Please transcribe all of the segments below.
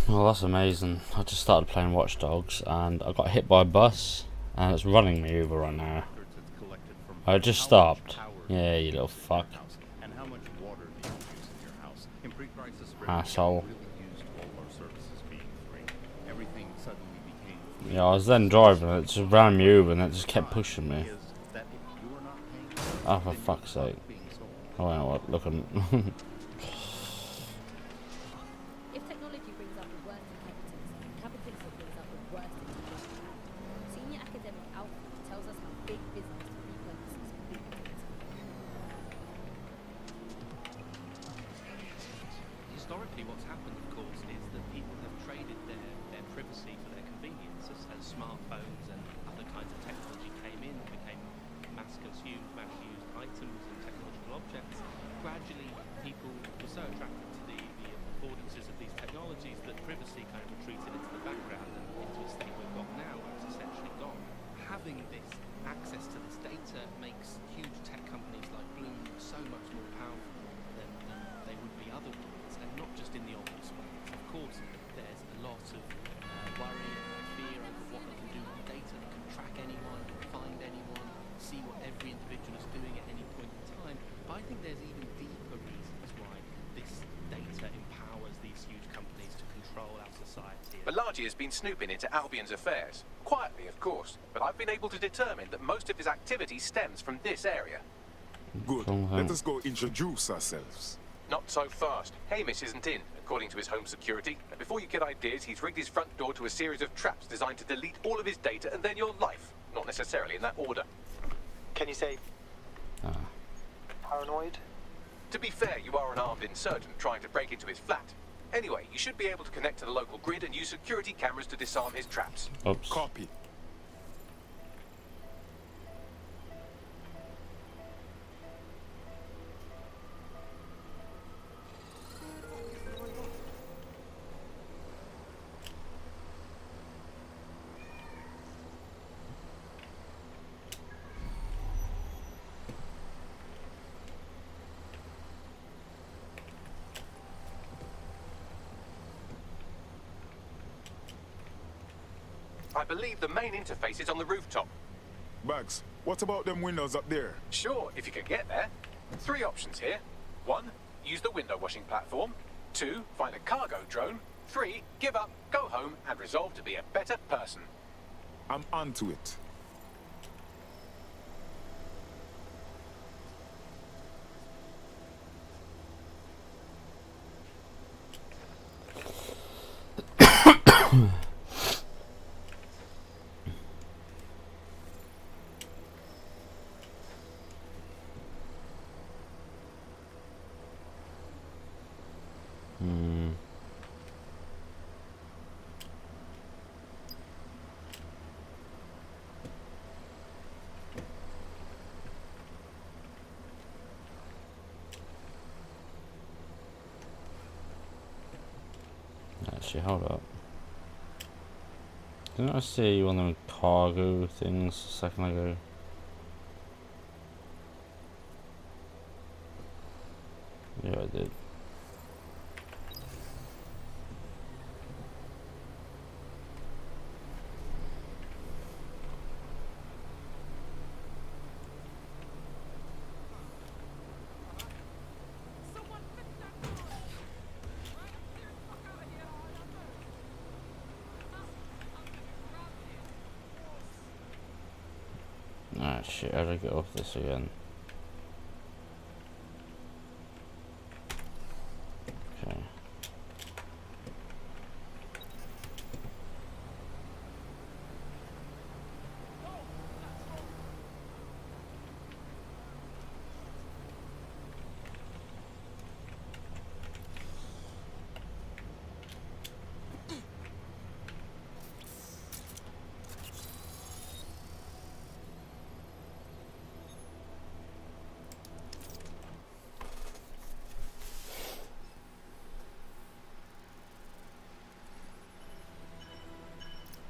Well, that's amazing. I just started playing Watch Dogs and I got hit by a bus and it's running me over right now. I just stopped. Yeah, you little fuck. Asshole. Yeah, I was then driving and it just ran me over and it just kept pushing me. Oh, for fuck's sake. Oh, you know what, look at If technology brings out the worst inhabitants, capitalism brings out the worst individuals. Senior academic Alfred tells us how big business repurposes big data. Historically, what's happened, of course, is that people have traded their privacy for their convenience as smartphones and other kinds of technology came in, became mass-consumed, mass-used items and technological objects. Gradually, people were so attracted to the affordances of these technologies that privacy kind of retreated into the background and into a state we've got now, where it's essentially gone. Having this access to this data makes huge tech companies like Bloom so much more powerful than they would be otherwise, and not just in the obvious ways. Of course, there's a lot of worry and fear over what they can do with the data. They can track anyone, find anyone, see what every individual is doing at any point in time. But I think there's even deeper reasons why this data empowers these huge companies to control our society. Balaji has been snooping into Albion's affairs. Quietly, of course, but I've been able to determine that most of his activity stems from this area. Good. Let us go introduce ourselves. Not so fast. Hamish isn't in, according to his home security. And before you get ideas, he's rigged his front door to a series of traps designed to delete all of his data and then your life. Not necessarily in that order. Can you say paranoid? To be fair, you are an armed insurgent trying to break into his flat. Anyway, you should be able to connect to the local grid and use security cameras to disarm his traps. Oops. Copy. I believe the main interface is on the rooftop. Bags, what about them windows up there? Sure, if you can get there. 3 options here. 1, use the window washing platform. 2, find a cargo drone. 3, give up, go home, and resolve to be a better person. I'm onto it. Actually, hold up. Didn't I see one of them cargo things a second ago? Yeah, I did. Ah shit, how do I get off this again? Okay.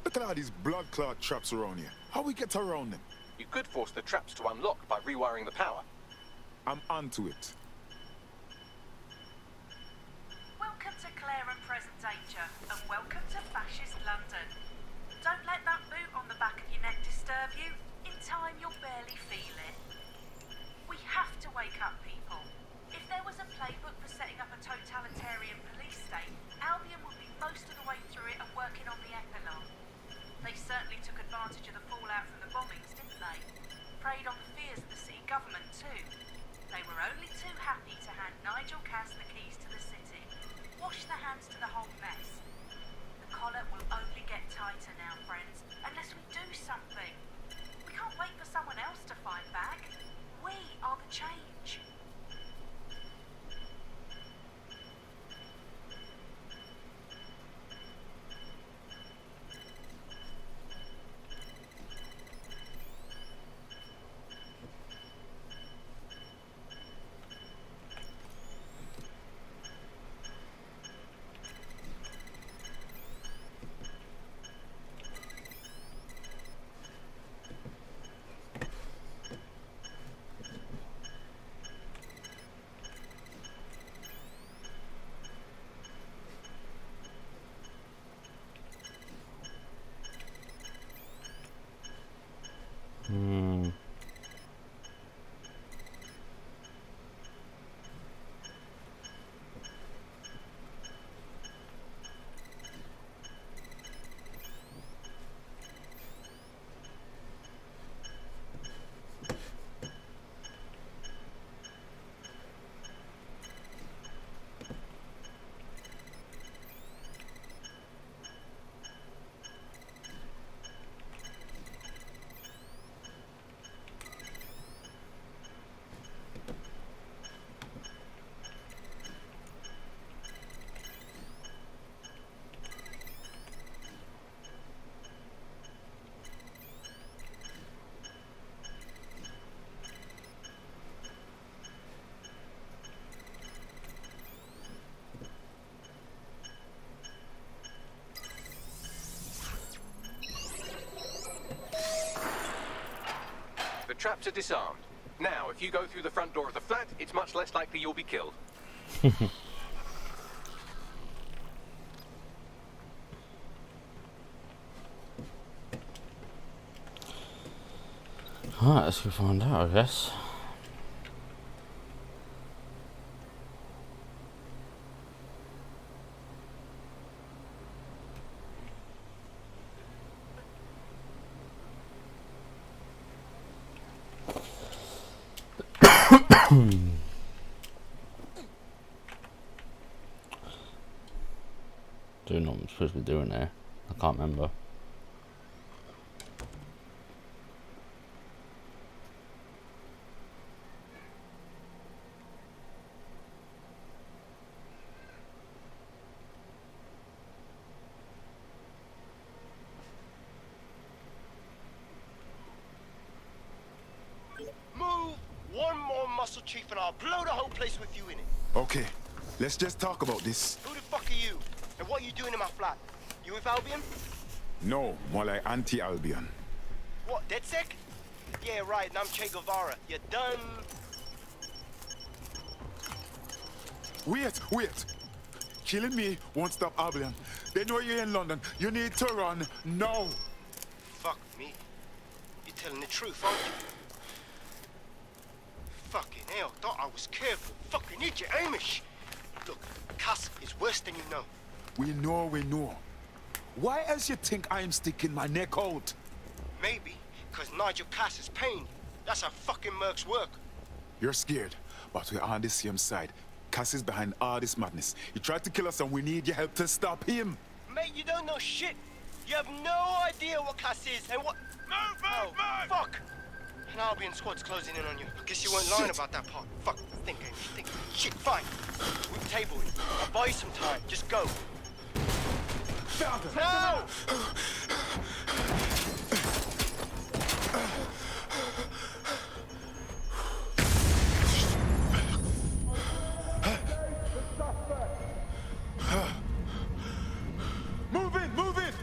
Look at all these blood clot traps around here. How we get around them? You could force the traps to unlock by rewiring the power. I'm onto it. Welcome to Clare and Present Danger, and They certainly took advantage of the fallout from the bombings, didn't they? Preyed on the fears of the city government too. They were only too happy to hand Nigel Cass the keys to the city. Wash their hands to the whole mess. The collar will only get tighter now, friends, unless we do something. We can't wait for someone else to fight back. We are the change. The traps are disarmed. Now, if you go through the front door of the flat, it's much less likely you'll be killed. Alright, let's go find out, I guess. Doing what I'm supposed to be doing there. I can't remember. Move one more muscle chief and I'll blow the whole place with you in it. Okay, let's just talk about this. Who the fuck are you? And what are you doing in my flat? You with Albion? No, more like anti-Albion. What, DedSec? Yeah, right, and I'm Che Guevara. You done? Wait! Killing me won't stop Albion. They know you're in London. You need to run now. Fuck me. You're telling the truth, aren't you? Fucking hell, thought I was careful. Fucking idiot, Amish. Look, Cass is worse than you know. We know. Why else you think I'm sticking my neck out? Maybe, because Nigel Cass is pain. That's how fucking mercs work. You're scared, but we're on the same side. Cass is behind all this madness. He tried to kill us and we need your help to stop him. Mate, you don't know shit. You have no idea what Cass is and what... Move! Fuck! An Albion squad's closing in on you. I guess you weren't lying about that part. Fuck, think. Shit, fine. We can table it. I'll buy you some time. Just go. No! Move it!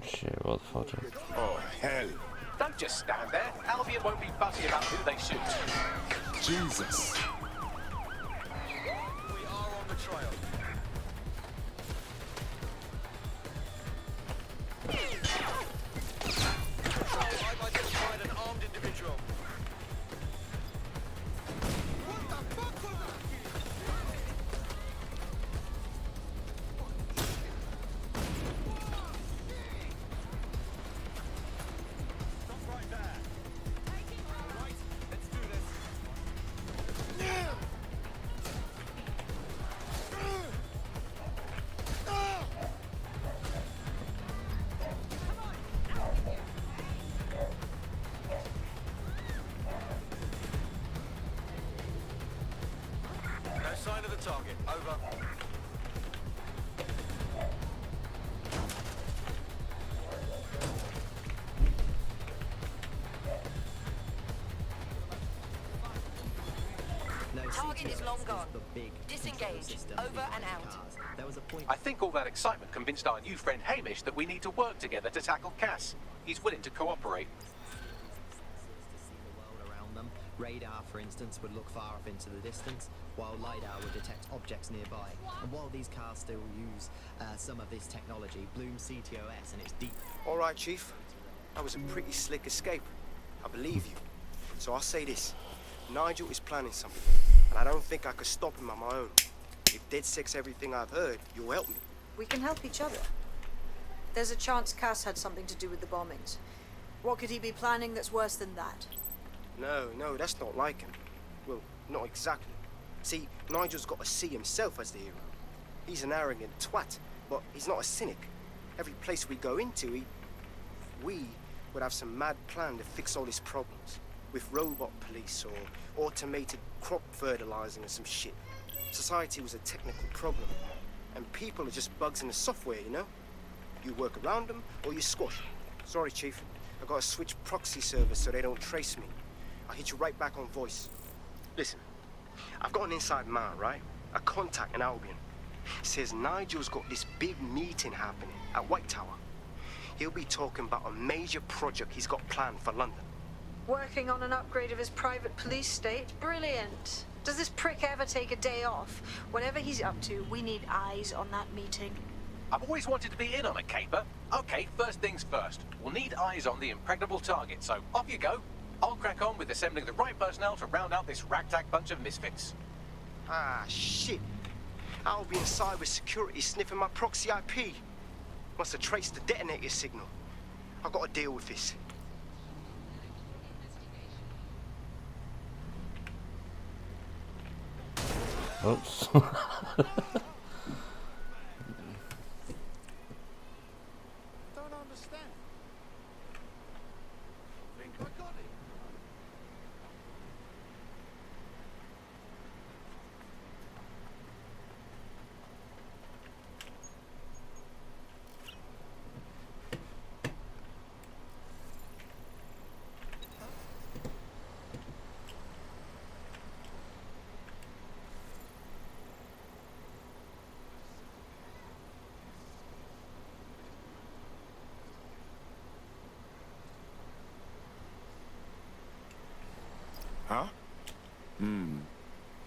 Shit, what the fuck? Oh, hell. Don't just stand there. Albion won't be fussy about who they shoot. Jesus. We are on the trail. I've identified an armed individual. What the fuck was that? sign of the target. Over. Target is long gone. Disengage. Over and out. I think all that excitement convinced our new friend Hamish that we need to work together to tackle Cass. He's willing to cooperate. Around them. Radar, for instance, would look far off into the distance, while LiDAR would detect objects nearby. And while these cars still use some of this technology, Bloom's CTOS and its deep... All right, Chief. That was a pretty slick escape. I believe you. So I'll say this. Nigel is planning something, and I don't think I could stop him on my own. If DedSec's everything I've heard, you'll help me. We can help each other. There's a chance Cass had something to do with the bombings. What could he be planning that's worse than that? No, that's not like him. Well, not exactly. See, Nigel's got to see himself as the hero. He's an arrogant twat, but he's not a cynic. Every place we go into, we would have some mad plan to fix all his problems. With robot police or automated crop fertilizing or some shit. Society was a technical problem, and people are just bugs in the software, you know? You work around them, or you squash them. Sorry, Chief. I gotta switch proxy servers so they don't trace me. I'll hit you right back on voice. Listen, I've got an inside man, right? A contact in Albion. Says Nigel's got this big meeting happening at White Tower. He'll be talking about a major project he's got planned for London. Working on an upgrade of his private police state? Brilliant. Does this prick ever take a day off? Whatever he's up to, we need eyes on that meeting. I've always wanted to be in on a caper. Okay, first things first. We'll need eyes on the impregnable target, so off you go. I'll crack on with assembling the right personnel to round out this ragtag bunch of misfits. Ah, shit. I'll be in cyber security sniffing my proxy IP. Must have traced the detonator signal. I've got to deal with this. Oops. Don't understand. Think I got it. Huh?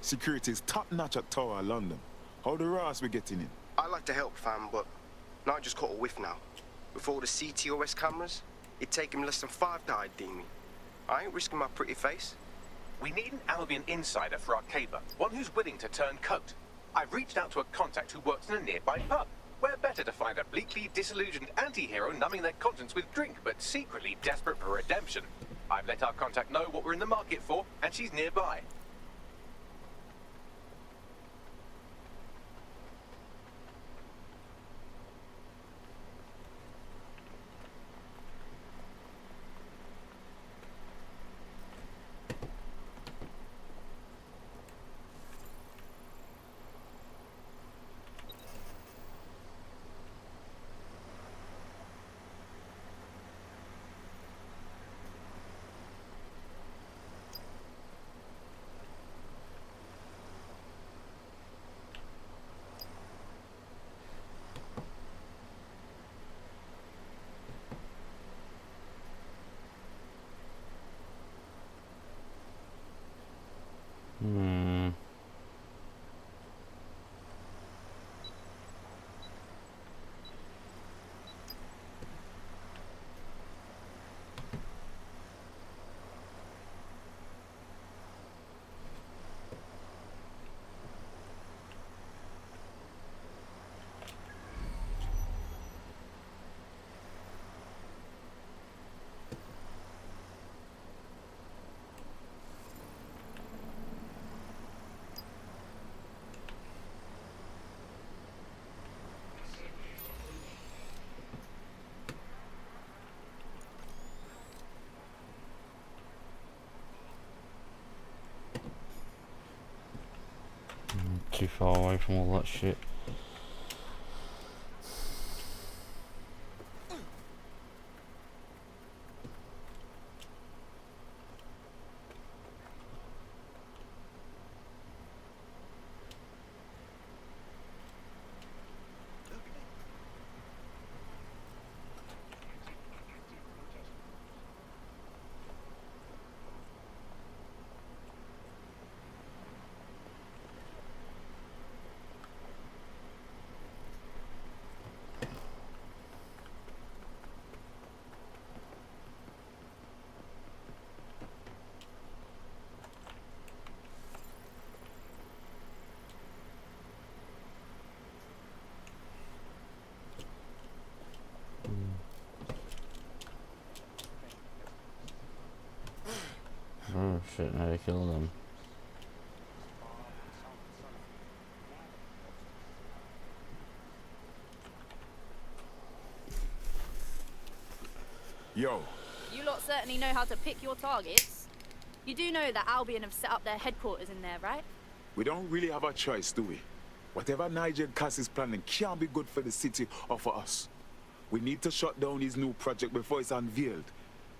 Security is top-notch at Tower London. How the Ross we getting in? I'd like to help, fam, but not just caught a whiff now. With all the CTOS cameras, it'd take him less than 5 to ID me. I ain't risking my pretty face. We need an Albion insider for our caper, one who's willing to turn coat. I've reached out to a contact who works in a nearby pub. Where better to find a bleakly disillusioned anti-hero numbing their conscience with drink, but secretly desperate for redemption. I've let our contact know what we're in the market for, and she's nearby. I'm too far away from all that shit. Oh shit, now they killed them. Yo, You lot certainly know how to pick your targets. You do know that Albion have set up their headquarters in there, right? we don't really have a choice, do we? Whatever Nigel Cass is planning can't be good for the city or for us. We need to shut down his new project before it's unveiled.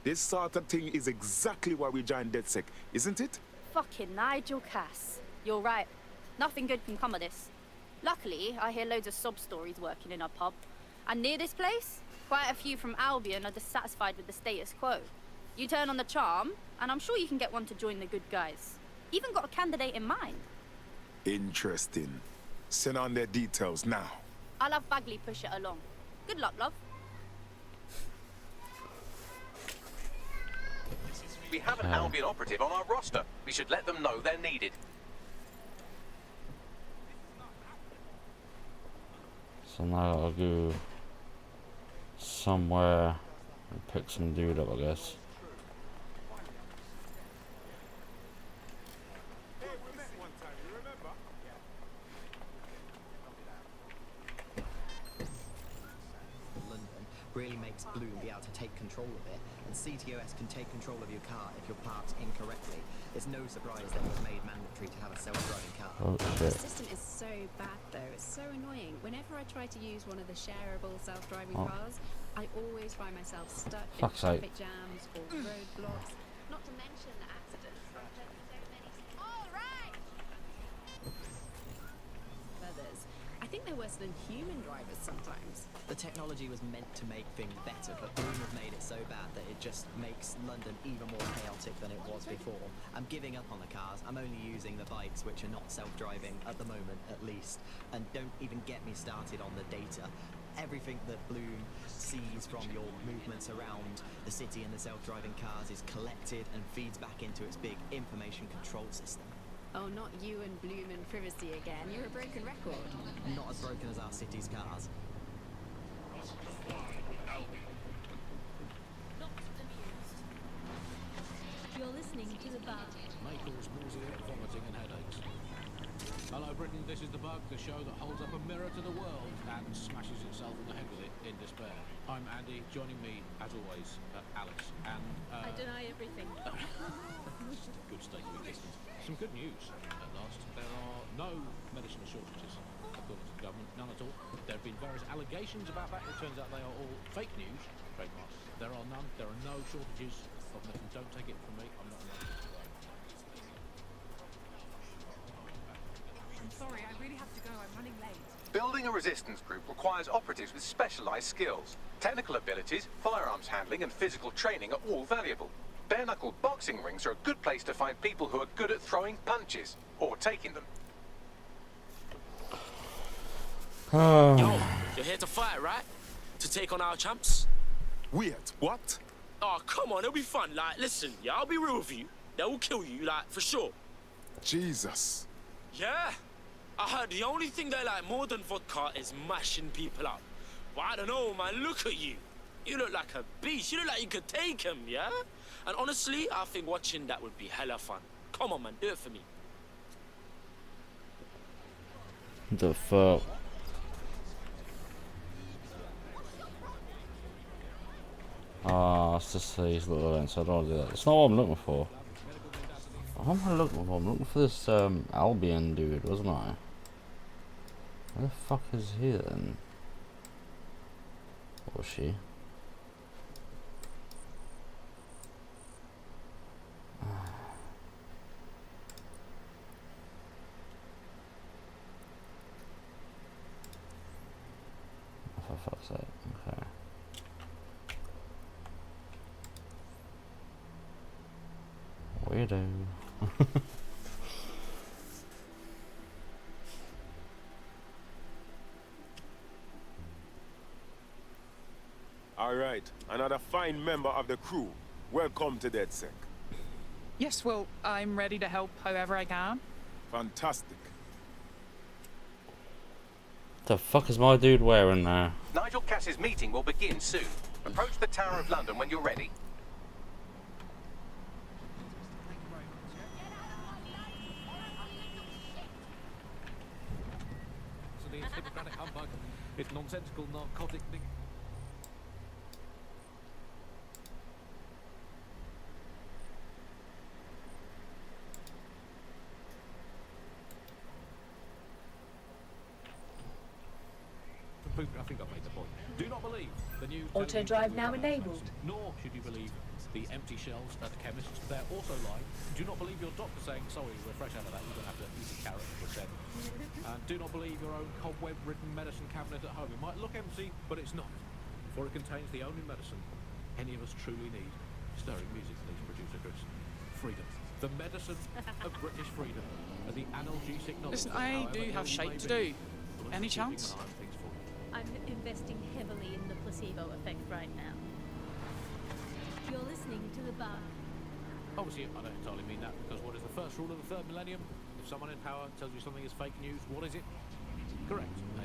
This sort of thing is exactly why we joined DedSec, isn't it? Fucking Nigel Cass. You're right. Nothing good can come of this. Luckily, I hear loads of sob stories working in our pub. And near this place, quite a few from Albion are dissatisfied with the status quo. You turn on the charm, and I'm sure you can get one to join the good guys. Even got a candidate in mind. Interesting. Send on their details now. I'll have Bagley push it along. Good luck, love. We have an Albion operative on our roster. We should let them know they're needed. So now I'll go somewhere and pick some dude up, I guess. London really makes Bloom be able to take control of it, and CTOS can take control of your car if you're parked incorrectly. It's no surprise that it was made mandatory to have a self-driving car. Oh The shit. system is so bad though, it's so annoying. Whenever I try to use one of the shareable self-driving cars, I always find myself stuck in Fuck's sake. traffic jams or roadblocks. Not to mention the accidents. There's so many. All right. Others. I think they're worse than human drivers sometimes. The technology was meant to make things better, but Bloom have made it so bad that it just makes London even more chaotic than it was before. I'm giving up on the cars. I'm only using the bikes, which are not self-driving at the moment, at least. And don't even get me started on the data. Everything that Bloom sees from your movements around the city and the self-driving cars is collected and feeds back into its big information control system. Oh, not you and Bloom and privacy again. You're a broken record. Not as broken as our city's cars. You're listening to the bar. May cause nausea, vomiting and headaches. Hello Britain, this is The Bug, the show that holds up a mirror to the world and smashes itself in the head with it in despair. I'm Andy, joining me, as always, Alex, and... I deny everything. Good state of existence. Some good news, at last. There are no medicinal shortages, according to the government, none at all. There have been various allegations about that. It turns out they are all fake news, trademark. There are none, there are no shortages of medicine. Don't take it from me, I'm not an I'm sorry, I really have to go. I'm running late. Building a resistance group requires operatives with specialized skills. Technical abilities, firearms handling, and physical training are all valuable. Bare-knuckle boxing rings are a good place to find people who are good at throwing punches, or taking them. Yo, you're here to fight, right? To take on our champs? Wait, what? Oh, come on, it'll be fun. Like, listen, yeah, I'll be real with you. They will kill you, like, for sure. Jesus. Yeah. I heard the only thing they like more than vodka is mashing people up. But I don't know, man, look at you. You look like a beast. You look like you could take him, yeah? And honestly, I think watching that would be hella fun. Come on, man, do it for me. The fuck? Ah, it's just these little events. I don't want to do that. It's not what I'm looking for. Oh, What am I looking for? I'm looking for this Albion dude, wasn't I? Where the fuck is he then? Or she? For fuck's sake, okay. Weirdo. All right, another fine member of the crew. Welcome to DedSec. Yes, well, I'm ready to help however I can. Fantastic. The fuck is my dude wearing there? Nigel Cass's meeting will begin soon. Approach the Tower of London when you're ready. It's Hippocratic humbug. It's nonsensical narcotic thing. I think I've made the point. Do not believe the new Auto drive now enabled. Nor should you believe the empty shelves at the chemist. They're also lying. Do not believe your doctor saying, sorry, we're fresh out of that, you're going to have to eat a carrot for 7. And do not believe your own cobweb-ridden medicine cabinet at home. It might look empty, but it's not. For it contains the only medicine any of us truly need. Stirring music, please, producer Chris. Freedom. The medicine of British freedom. The analgesic knowledge. Listen, I do have shite to do. Any chance? I'm investing heavily in the placebo effect right now. You're listening to the bug. Obviously, I don't entirely mean that, because what is the first rule of the 3rd millennium? If someone in power tells you something is fake news, what is it? Correct. A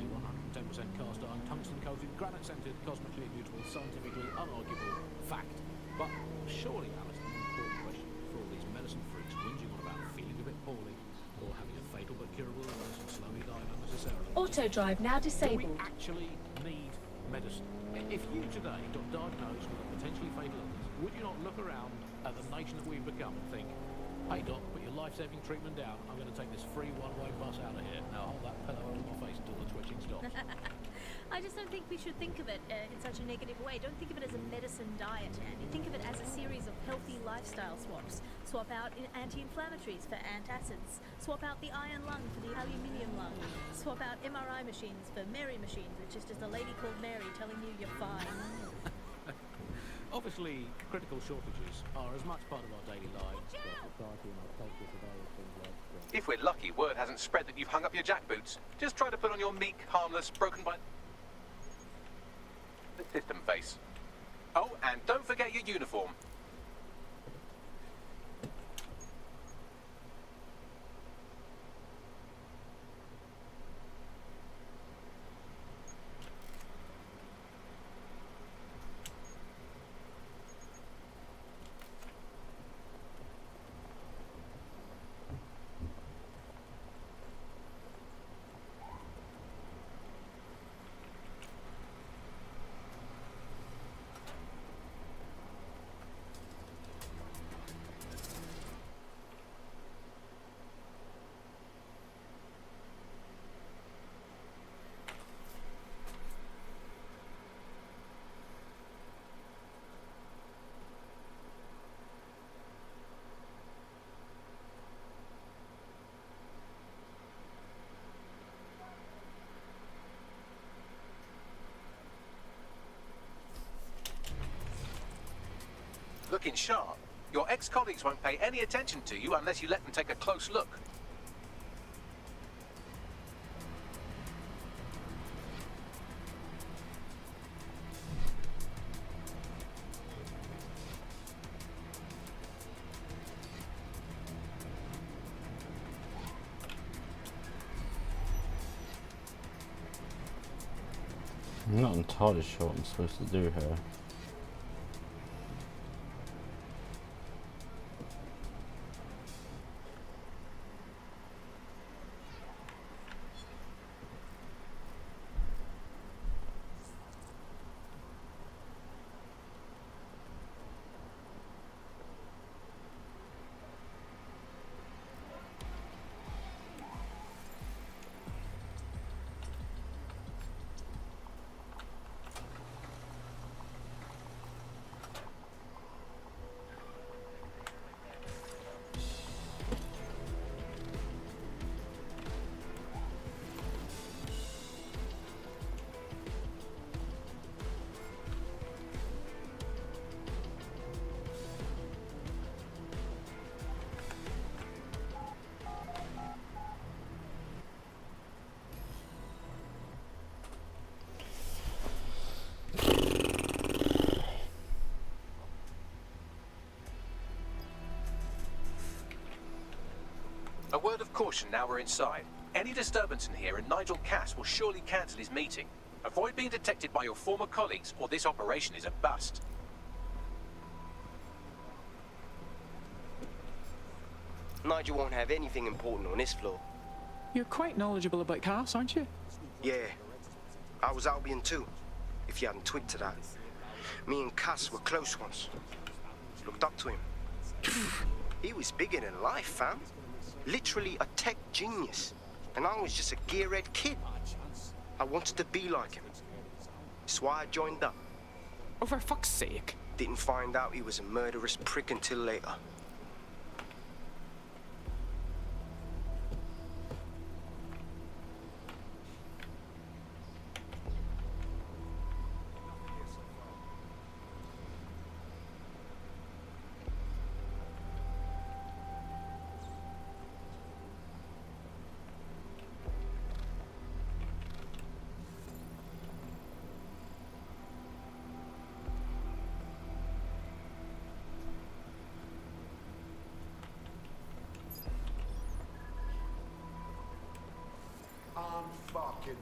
110% cast iron, tungsten-coated, granite-scented, cosmically immutable, scientifically unarguable fact. But surely, Alice, the important question for all these medicine freaks whinging on about feeling a bit poorly, or having a fatal but curable illness and slowly dying unnecessarily. Auto drive now disabled. Do we actually need medicine? If you today got diagnosed with a potentially fatal illness, would you not look around at the nation that we've become and think, hey doc, put your life-saving treatment down, I'm going to take this free one-way bus out of here. Now hold that pillow under my face until the twitching stops. I just don't think we should think of it in such a negative way. Don't think of it as a medicine diet, Andy. Think of it as a series of healthy lifestyle swaps. Swap out anti-inflammatories for antacids. Swap out the iron lung for the aluminium lung. Swap out MRI machines for Mary machines, which is just a lady called Mary telling you you're fine. Obviously, critical shortages are as much part of our daily lives. If we're lucky, word hasn't spread that you've hung up your jackboots. Just try to put on your meek, harmless, broken by the system face. Oh, and don't forget your uniform. Looking sharp. Your ex-colleagues won't pay any attention to you unless you let them take a close look. I'm not entirely sure what I'm supposed to do here. of caution now we're inside. Any disturbance in here and Nigel Cass will surely cancel his meeting. Avoid being detected by your former colleagues or this operation is a bust. Nigel won't have anything important on this floor. You're quite knowledgeable about Cass, aren't you? Yeah. I was Albion too, if you hadn't twigged to that. Me and Cass were close once. Looked up to him. He was bigger than life, fam. Literally a tech genius. And I was just a gearhead kid. I wanted to be like him. That's why I joined up. Oh, for fuck's sake. Didn't find out he was a murderous prick until later. Unfucking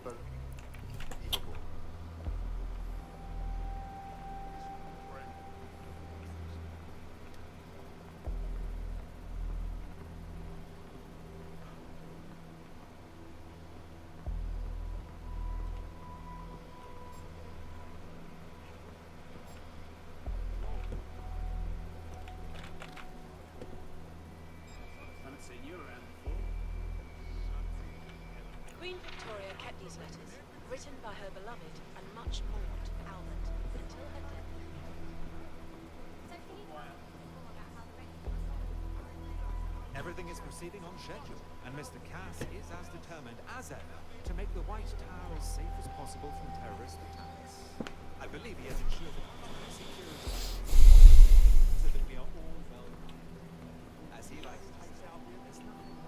Haven't seen you around before. Queen Victoria kept these letters, written by her beloved and much mourned Albert, until her death. Everything is proceeding on schedule, and Mr. Cass is as determined as ever to make the White Tower as safe as possible from terrorist attacks. I believe he has ensured security so that we are all well. As he likes to say, there's nothing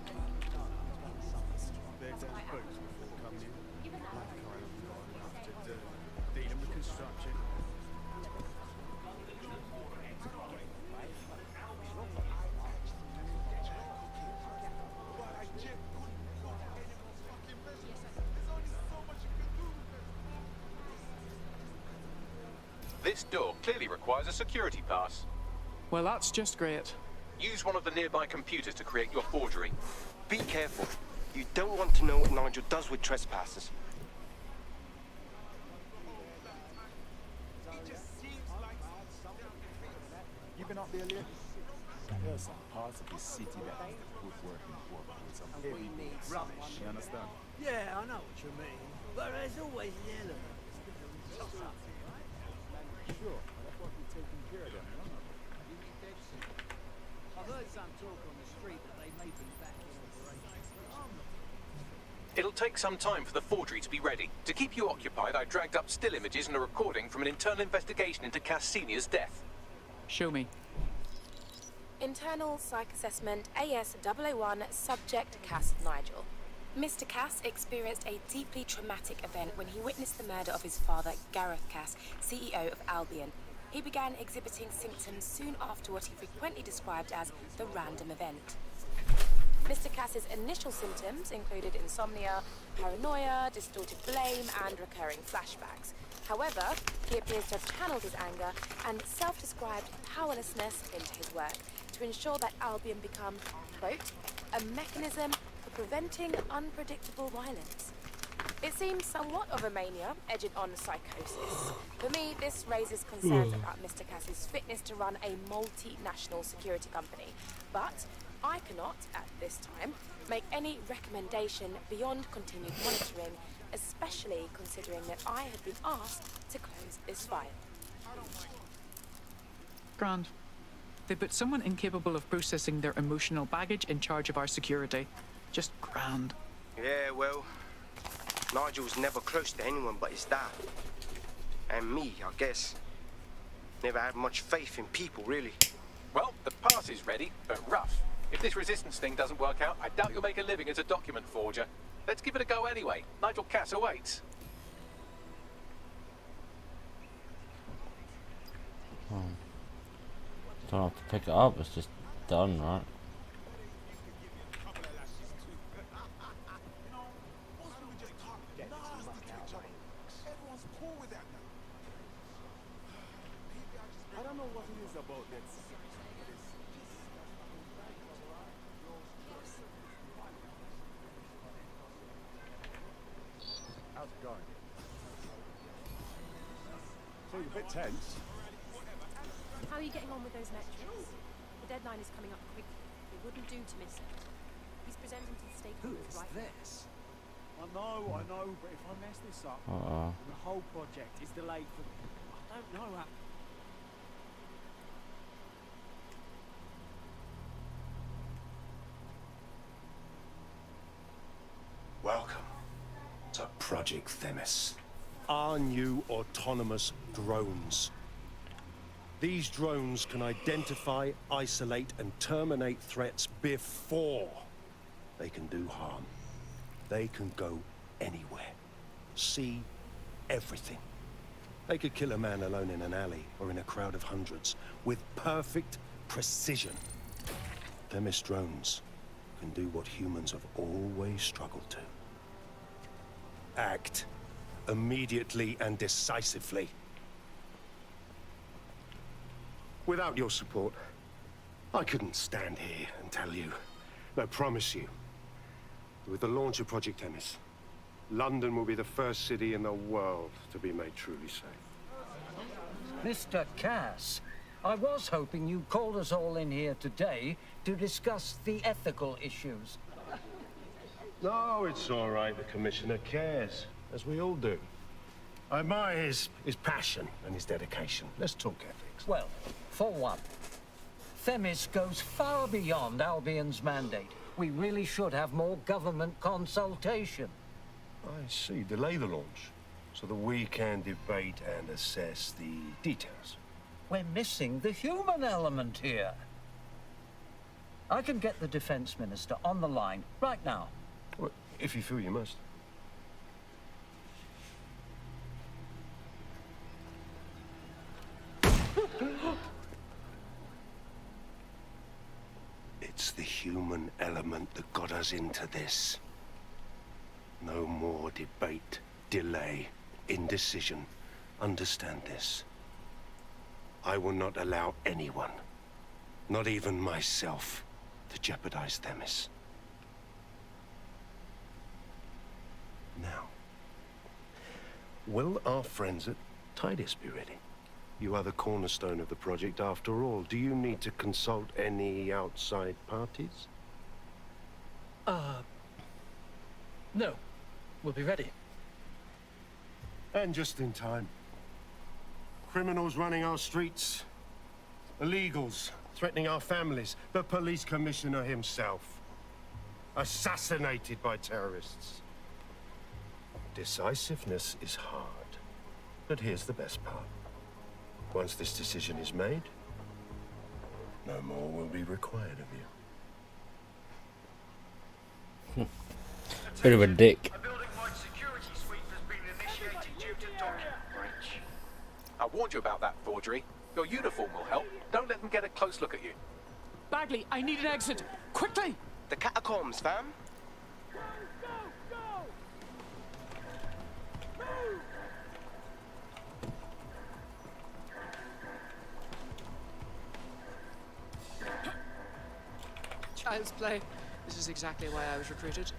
They've done boots before coming in. Like I've got enough to do. Dealing with construction. This door clearly requires a security pass. Well, that's just great. Use one of the nearby computers to create your forgery. Be careful. You don't want to know what Nigel does with trespassers. You been up there lately? There's some parts of the city that need to put work in work with some heavy rubbish, you understand? Yeah, I know what you mean. But there's always an element. Sure, that's what we're taking care of them, you know? I've heard some talk on the street that they may be back in operation. It'll take some time for the forgery to be ready. To keep you occupied, I dragged up still images and a recording from an internal investigation into Cass Senior's death. Show me. Internal Psych Assessment AS001 Subject Cass Nigel. Mr. Cass experienced a deeply traumatic event when he witnessed the murder of his father, Gareth Cass, CEO of Albion. He began exhibiting symptoms soon after what he frequently described as the random event. Mr. Cass's initial symptoms included insomnia, paranoia, distorted blame, and recurring flashbacks. However, he appears to have channeled his anger and self-described powerlessness into his work to ensure that Albion become, quote, a mechanism for preventing unpredictable violence. It seems somewhat of a mania, edging on psychosis. For me, this raises concerns about Mr. Cass's fitness to run a multinational security company. But I cannot, at this time, make any recommendation beyond continued monitoring, especially considering that I have been asked to close this file. Grand. They put someone incapable of processing their emotional baggage in charge of our security. Just grand. Yeah, well, Nigel was never close to anyone but his dad. And me, I guess. Never had much faith in people, really. Well, the pass is ready, but rough. If this resistance thing doesn't work out, I doubt you'll make a living as a document forger. Let's give it a go anyway. Nigel Cass awaits. Don't have to pick it up, it's just done, right? about that. How's it going? Seems a bit tense. How are you getting on with those metrics? The deadline is coming up quickly. It wouldn't do to miss it. He's presenting to the stakeholders right now. This? I know, but if I mess this up, the whole project is delayed for... I don't know how... Welcome to Project Themis. Our new autonomous drones. These drones can identify, isolate, and terminate threats before they can do harm. They can go anywhere, see everything. They could kill a man alone in an alley or in a crowd of hundreds with perfect precision. Themis drones can do what humans have always struggled to. Act immediately and decisively. Without your support, I couldn't stand here and tell you. I promise you, with the launch of Project Themis, London will be the first city in the world to be made truly safe. Mr. Cass, I was hoping you called us all in here today to discuss the ethical issues. No, it's all right. The Commissioner cares, as we all do. I admire his passion and his dedication. Let's talk ethics. Well, for one, Themis goes far beyond Albion's mandate. We really should have more government consultation. I see. Delay the launch so that we can debate and assess the details. We're missing the human element here. I can get the Defense Minister on the line right now. Well, if you feel you must. It's the human element that got us into this. No more debate, delay, indecision. Understand this. I will not allow anyone, not even myself, to jeopardize Themis. Now, will our friends at Tidus be ready? You are the cornerstone of the project after all. Do you need to consult any outside parties? No. We'll be ready. And just in time. Criminals running our streets. Illegals threatening our families. The police commissioner himself. Assassinated by terrorists. Decisiveness is hard. But here's the best part. Once this decision is made, no more will be required of you. Bit of a dick. A building-wide security sweep has been initiated due to document breach. I warned you about that forgery. Your uniform will help. Don't let them get a close look at you. Bagley, I need an exit. Quickly! The catacombs, fam. Child's play. This is exactly why I was recruited.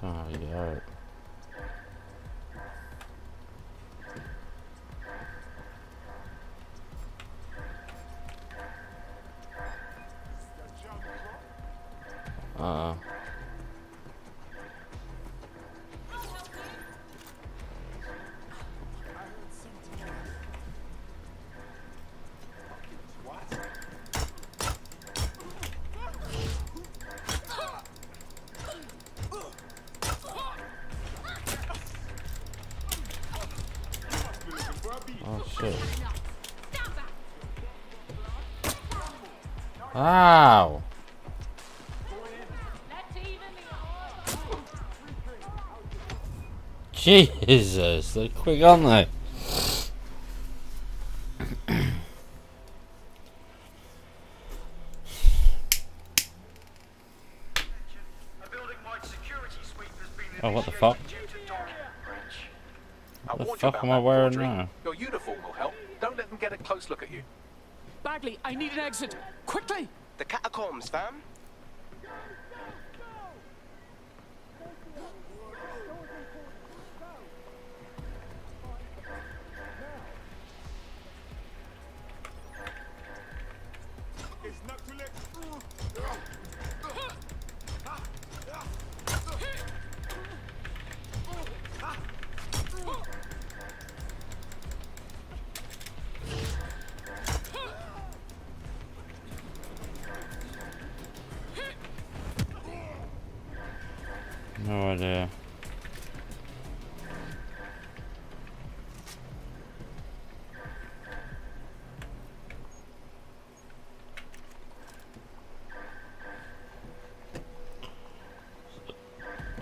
Oh, yeah. Oh shit. Ow! Jesus, they're quick, aren't they? A building-wide security sweep has been Oh, what the fuck? What the fuck am I wearing now? Your uniform will help. Don't let them get a close look at you. Bagley, I need an exit. Quickly! The catacombs, fam. No idea.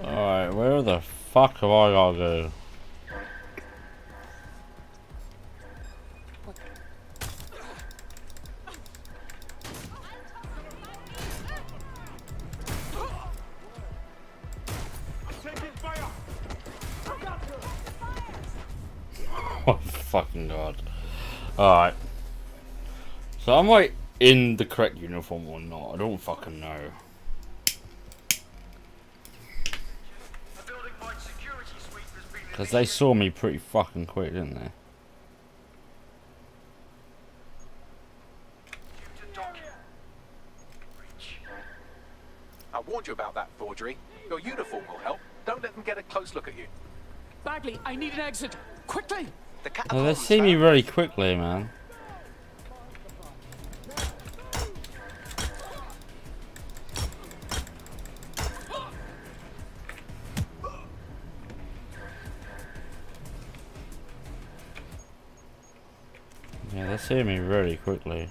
Alright, where the fuck have I gotta go? Oh fucking god. Alright. So am I in the correct uniform or not? I don't fucking know. Because they saw me pretty fucking quick, didn't they? I warned you about that forgery. Your uniform will help. Don't let them get a close look at you. Bagley, I need an exit. Quickly! Oh, they see me really quickly, man. Yeah, they see me really quickly.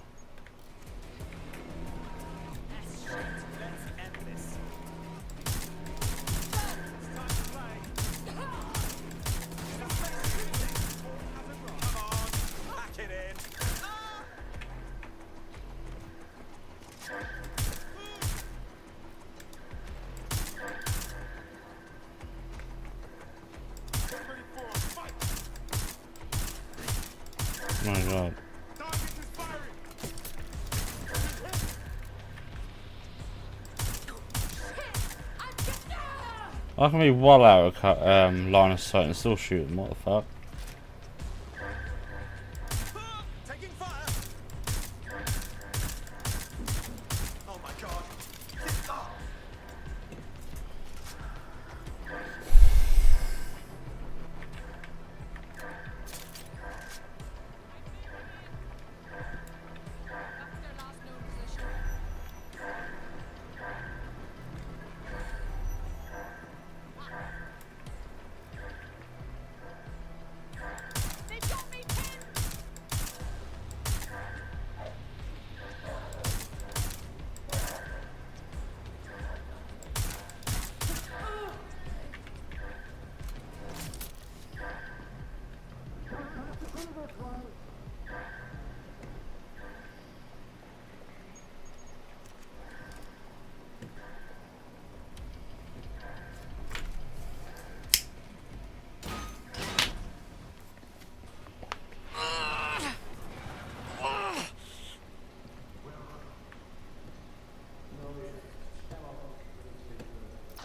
Oh my god. I can be well out of line of sight and still shoot them. What the fuck?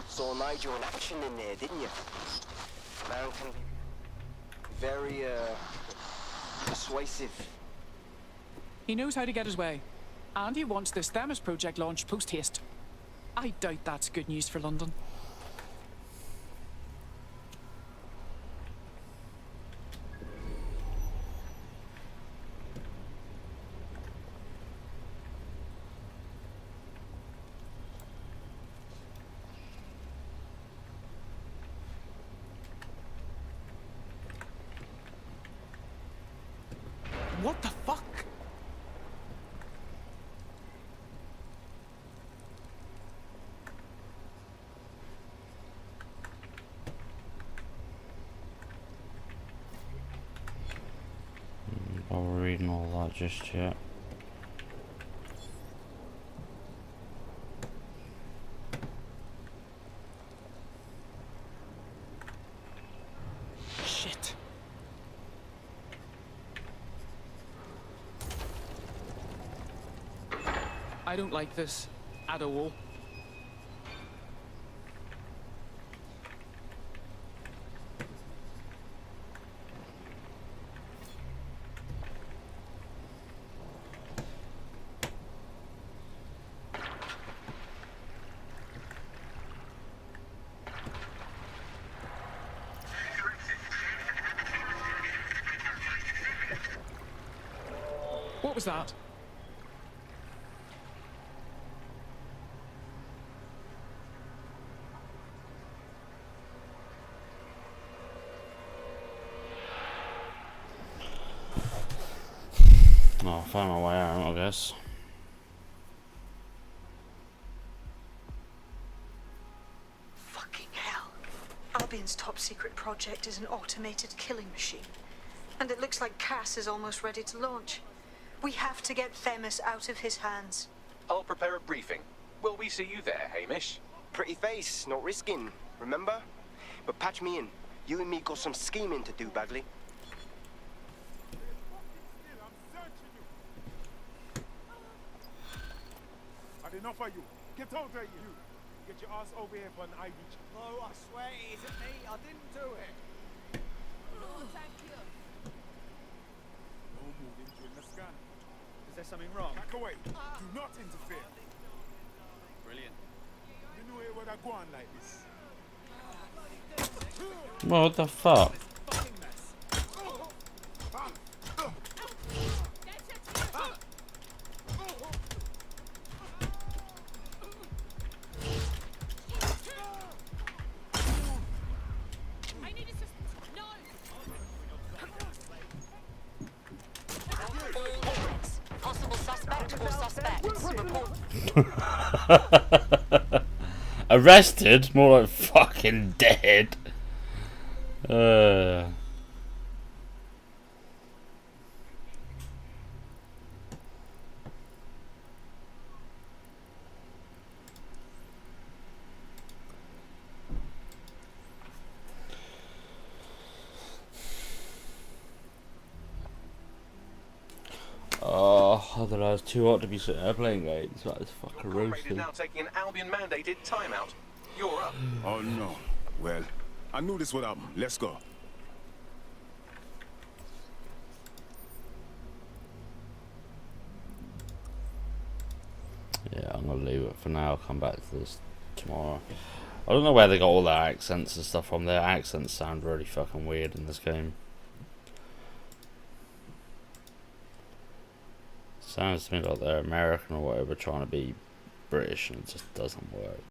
Saw Nigel in action in there, didn't you? Man can be very, persuasive. He knows how to get his way. And he wants this Themis project launched post-haste. I doubt that's good news for London. What the fuck? Not reading all that just yet. I don't like this at all. What was that? Oh, I found my way out, I guess. Fucking hell. Albion's top secret project is an automated killing machine. And it looks like Cass is almost ready to launch. We have to get Themis out of his hands. I'll prepare a briefing. Will we see you there, Hamish? Pretty face, not risking, remember? But patch me in. You and me got some scheming to do, Bagley. Had enough of you. Get out of here. Get your ass over here for an ID check. No, I swear it isn't me. I didn't do it. No moving during the scan. Is there something wrong? Back away. Do not interfere. Brilliant. You know it would have gone like this. What the fuck? Possible suspect or suspects. Arrested? More like fucking dead. Oh, I don't know, it's too hot to be sitting there playing games. That is fucking Comrade is roasting. now taking an Albion-mandated timeout. You're up. Oh no. Well, I knew this would happen. Let's go. Yeah, I'm gonna leave it for now. I'll come back to this tomorrow. I don't know where they got all their accents and stuff from. Their accents sound really fucking weird in this game. Sounds to me like they're American or whatever, trying to be British, and it just doesn't work.